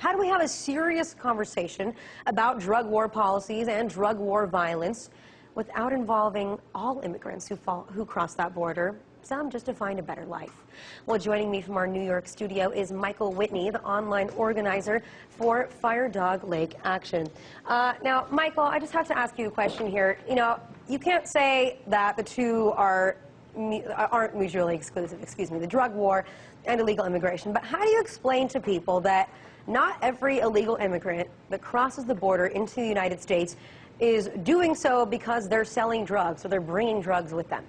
How do we have a serious conversation about drug war policies and drug war violence without involving all immigrants who cross that border, some just to find a better life? Well, joining me from our New York studio is Michael Whitney, the online organizer for Fire Dog Lake Action. Now, Michael, I just have to ask you a question here. You know, you can't say that the two aren't mutually exclusive, the drug war and illegal immigration. But how do you explain to people that not every illegal immigrant that crosses the border into the United States is doing so because they're selling drugs or they're bringing drugs with them?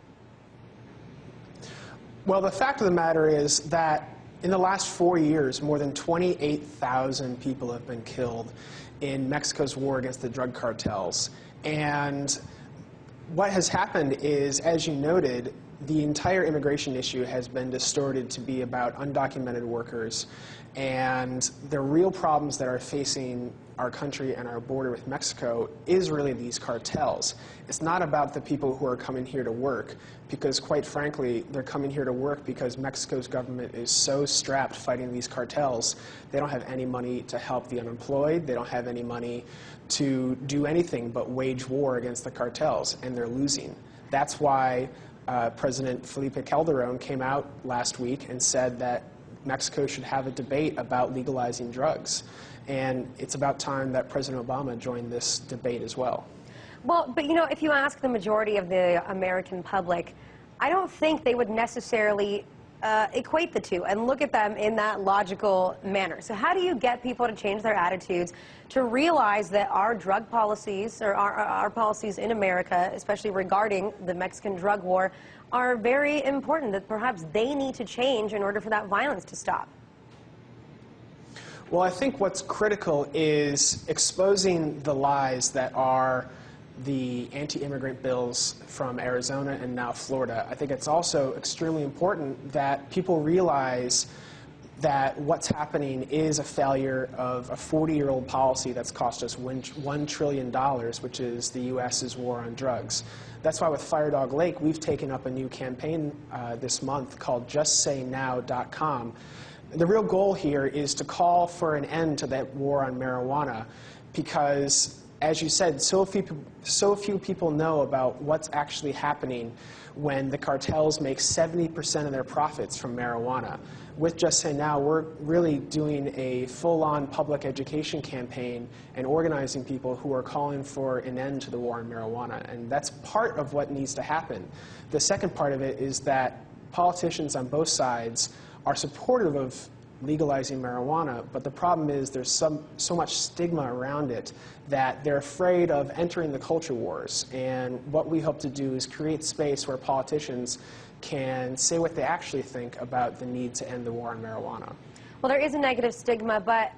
Well, the fact of the matter is that in the last 4 years, more than 28,000 people have been killed in Mexico's war against the drug cartels. And what has happened is, as you noted, the entire immigration issue has been distorted to be about undocumented workers, and the real problems that are facing our country and our border with Mexico is really these cartels. It's not about the people who are coming here to work, because quite frankly, they're coming here to work because Mexico's government is so strapped fighting these cartels. They don't have any money to help the unemployed. They don't have any money to do anything but wage war against the cartels, and they're losing. That's why President Felipe Calderon came out last week and said that Mexico should have a debate about legalizing drugs. And it's about time that President Obama joined this debate as well. Well, but you know, if you ask the majority of the American public, I don't think they would necessarily equate the two and look at them in that logical manner. So how do you get people to change their attitudes to realize that our drug policies, or our policies in America, especially regarding the Mexican drug war, are very important, that perhaps they need to change in order for that violence to stop? Well, I think what's critical is exposing the lies that are the anti-immigrant bills from Arizona and now Florida. I think it's also extremely important that people realize that what's happening is a failure of a 40-year-old policy that's cost us $1 trillion, which is the U.S.'s war on drugs. That's why with Fire Dog Lake, we've taken up a new campaign this month called JustSayNow.com. The real goal here is to call for an end to that war on marijuana, because, as you said, so few people know about what's actually happening when the cartels make 70% of their profits from marijuana. With Just Say Now, we're really doing a full-on public education campaign and organizing people who are calling for an end to the war on marijuana, and that's part of what needs to happen. The second part of it is that politicians on both sides are supportive of legalizing marijuana, but the problem is there's so much stigma around it that they're afraid of entering the culture wars. And what we hope to do is create space where politicians can say what they actually think about the need to end the war on marijuana. Well, there is a negative stigma, but,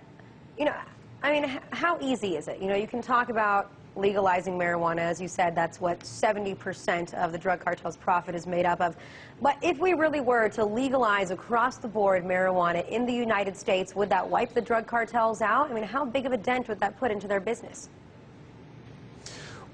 you know, I mean, how easy is it? You know, you can talk about legalizing marijuana. As you said, that's what 70% of the drug cartel's profit is made up of. But if we really were to legalize across the board marijuana in the United States, would that wipe the drug cartels out? I mean, how big of a dent would that put into their business?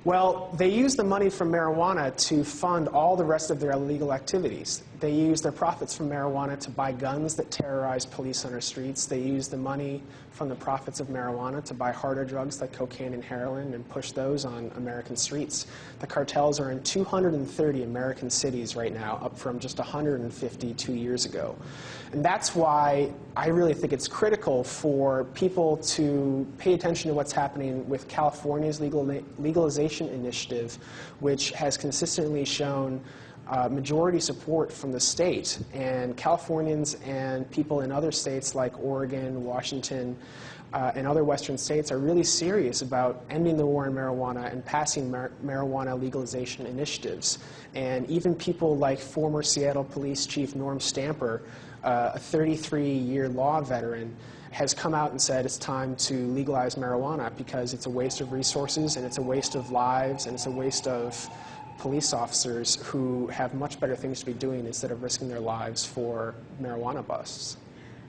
Well, they use the money from marijuana to fund all the rest of their illegal activities. They use their profits from marijuana to buy guns that terrorize police on our streets. They use the money from the profits of marijuana to buy harder drugs like cocaine and heroin and push those on American streets. The cartels are in 230 American cities right now, up from just 150 2 years ago. And that's why I really think it's critical for people to pay attention to what's happening with California's legalization initiative, which has consistently shown majority support from the state. And Californians and people in other states like Oregon, Washington, and other western states are really serious about ending the war on marijuana and passing marijuana legalization initiatives. And even people like former Seattle Police Chief Norm Stamper, a 33-year law veteran, has come out and said it's time to legalize marijuana because it's a waste of resources, and it's a waste of lives, and it's a waste of police officers who have much better things to be doing instead of risking their lives for marijuana busts.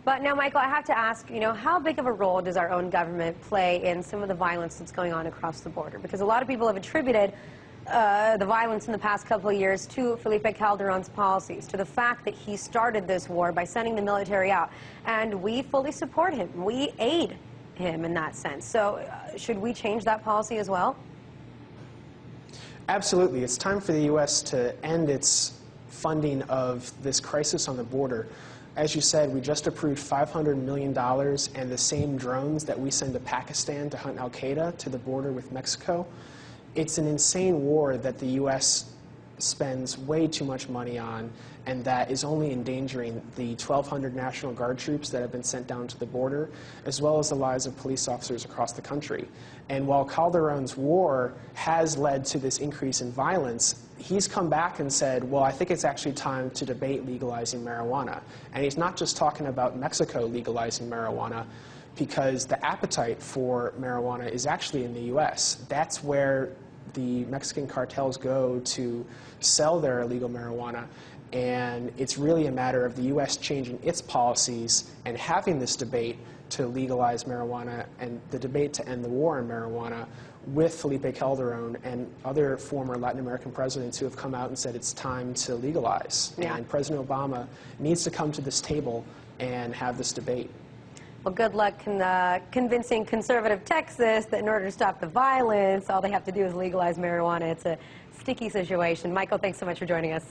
But now, Michael, I have to ask, you know, how big of a role does our own government play in some of the violence that's going on across the border? Because a lot of people have attributed the violence in the past couple of years to Felipe Calderon's policies, to the fact that he started this war by sending the military out. And we fully support him. We aid him in that sense. So should we change that policy as well? Absolutely. It's time for the U.S. to end its funding of this crisis on the border. As you said, we just approved $500 million and the same drones that we send to Pakistan to hunt al-Qaeda to the border with Mexico. It's an insane war that the U.S. spends way too much money on, and that is only endangering the 1,200 National Guard troops that have been sent down to the border, as well as the lives of police officers across the country. And while Calderon's war has led to this increase in violence, he's come back and said, well, I think it's actually time to debate legalizing marijuana. And he's not just talking about Mexico legalizing marijuana, because the appetite for marijuana is actually in the U.S. That's where the Mexican cartels go to sell their illegal marijuana. And it's really a matter of the U.S. changing its policies and having this debate to legalize marijuana and the debate to end the war on marijuana with Felipe Calderon and other former Latin American presidents who have come out and said it's time to legalize. Yeah. And President Obama needs to come to this table and have this debate. Well, good luck convincing conservative Texas that in order to stop the violence, all they have to do is legalize marijuana. It's a sticky situation. Michael, thanks so much for joining us.